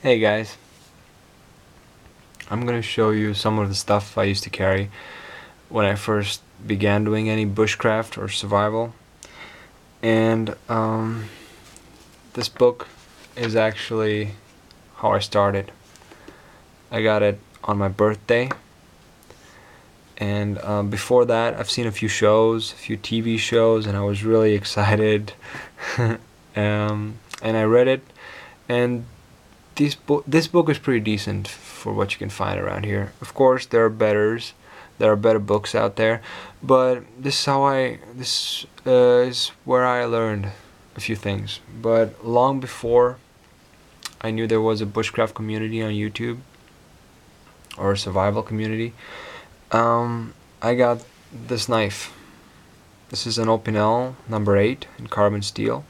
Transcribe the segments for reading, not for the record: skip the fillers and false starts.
Hey guys, I'm gonna show you some of the stuff I used to carry when I first began doing any bushcraft or survival. And this book is actually how I started. I got it on my birthday, and before that I've seen a few shows, a few TV shows, and I was really excited. And I read it, and this book is pretty decent for what you can find around here. Of course, there are better books out there, but this is where I learned a few things. But long before I knew there was a bushcraft community on YouTube or a survival community, I got this knife. This is an Opinel number 8 in carbon steel,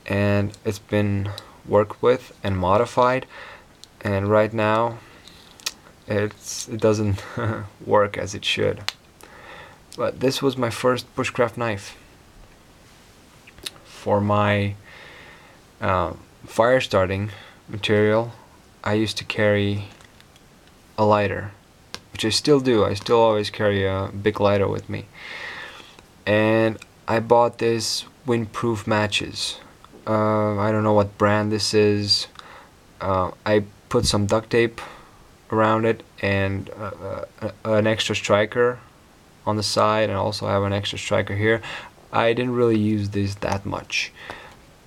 and it's been worked with and modified, and right now it doesn't work as it should. But this was my first bushcraft knife. For my fire starting material, I used to carry a lighter, which I still do. I still always carry a big lighter with me, and I bought this windproof matches. I don't know what brand this is. I put some duct tape around it and an extra striker on the side, and I also have an extra striker here. I didn't really use this that much.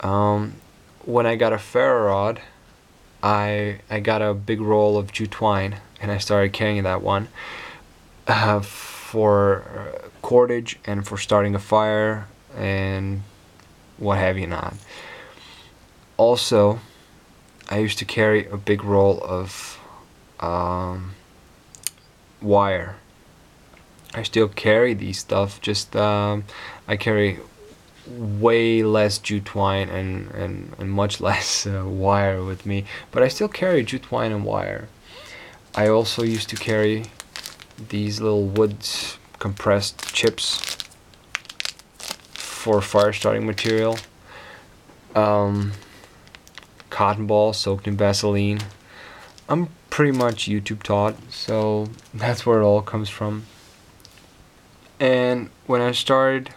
When I got a ferro rod, I got a big roll of jute twine, and I started carrying that one for cordage and for starting a fire and what have you not. Also, I used to carry a big roll of wire. I still carry these stuff, just I carry way less jute twine and much less wire with me, but I still carry jute twine and wire. I also used to carry these little wood compressed chips for fire starting material. Cotton balls soaked in Vaseline. I'm pretty much YouTube taught, so that's where it all comes from. And when I started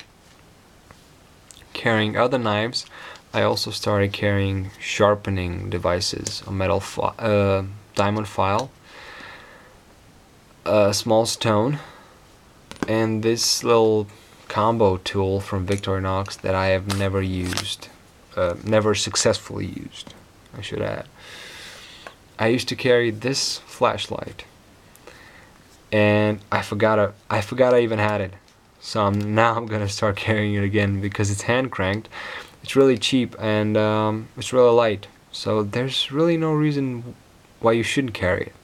carrying other knives, I also started carrying sharpening devices, a metal diamond file, a small stone, and this little combo tool from Victorinox that I have never used, never successfully used, I should add. I used to carry this flashlight, and I forgot I even had it. So now I'm gonna start carrying it again because it's hand cranked. It's really cheap, and it's really light. So there's really no reason why you shouldn't carry it.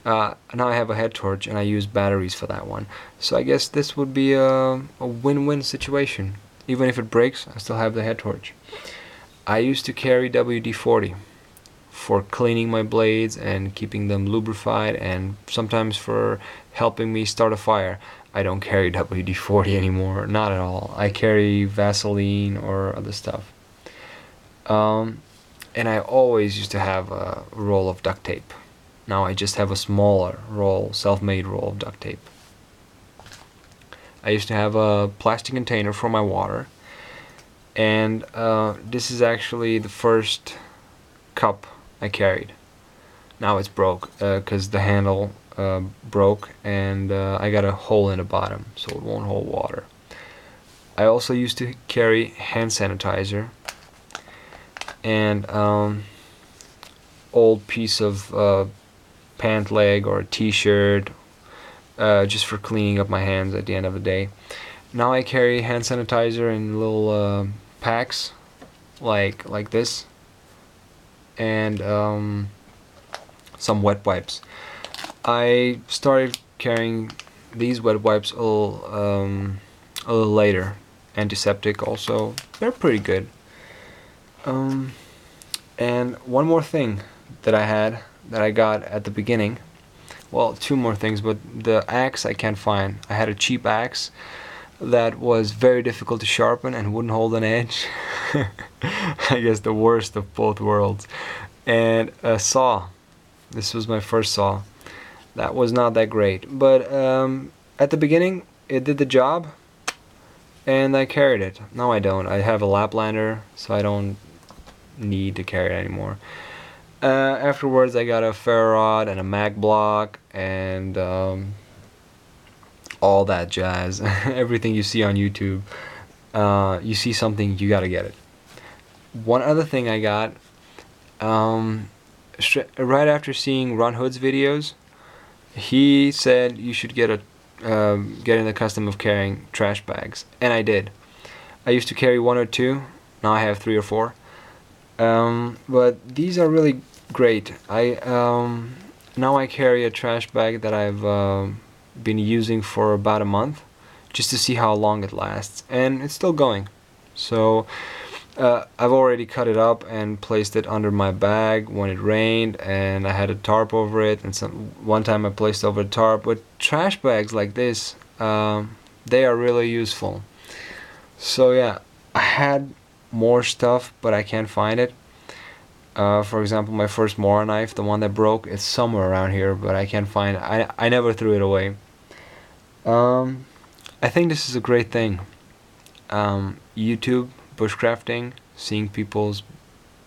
Now I have a head torch, and I use batteries for that one. So I guess this would be a win-win situation. Even if it breaks, I still have the head torch. I used to carry WD-40 for cleaning my blades and keeping them lubrified, and sometimes for helping me start a fire. I don't carry WD-40 anymore, not at all. I carry Vaseline or other stuff. And I always used to have a roll of duct tape. Now I just have a smaller roll, self-made roll of duct tape. I used to have a plastic container for my water, and this is actually the first cup I carried. Now it's broke because the handle broke, and I got a hole in the bottom so it won't hold water. I also used to carry hand sanitizer and old piece of pant leg or a t-shirt just for cleaning up my hands at the end of the day. Now I carry hand sanitizer in little packs like this, and some wet wipes. I started carrying these wet wipes a little later. Antiseptic also. They're pretty good. And one more thing that I got at the beginning. Well, two more things, but the axe I can't find. I had a cheap axe that was very difficult to sharpen and wouldn't hold an edge. I guess the worst of both worlds. and a saw. This was my first saw. That was not that great, but at the beginning it did the job, and I carried it. Now I don't. I have a Laplander, so I don't need to carry it anymore. Afterwards I got a ferro rod and a mag block and all that jazz. Everything you see on YouTube, you see something, you gotta get it. One other thing I got, right after seeing Ron Hood's videos, he said you should get in the custom of carrying trash bags, and I did. I used to carry 1 or 2, now I have 3 or 4. But these are really great. Now I carry a trash bag that I've been using for about a month, just to see how long it lasts, and it's still going. So I've already cut it up and placed it under my bag when it rained, and I had a tarp over it, and one time I placed over a tarp. But trash bags like this, they are really useful. So yeah, I had more stuff, but I can't find it. For example, my first Mora knife, the one that broke, it's somewhere around here, but I can't find it. I never threw it away. I think this is a great thing. YouTube, bushcrafting, seeing people's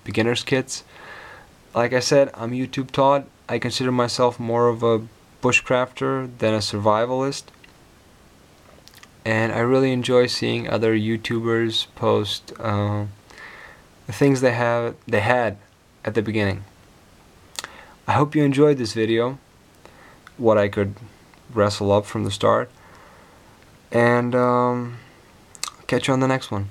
beginner's kits. Like I said, I'm YouTube taught. I consider myself more of a bushcrafter than a survivalist. And I really enjoy seeing other YouTubers post the things they had at the beginning. I hope you enjoyed this video, what I could wrestle up from the start, and catch you on the next one.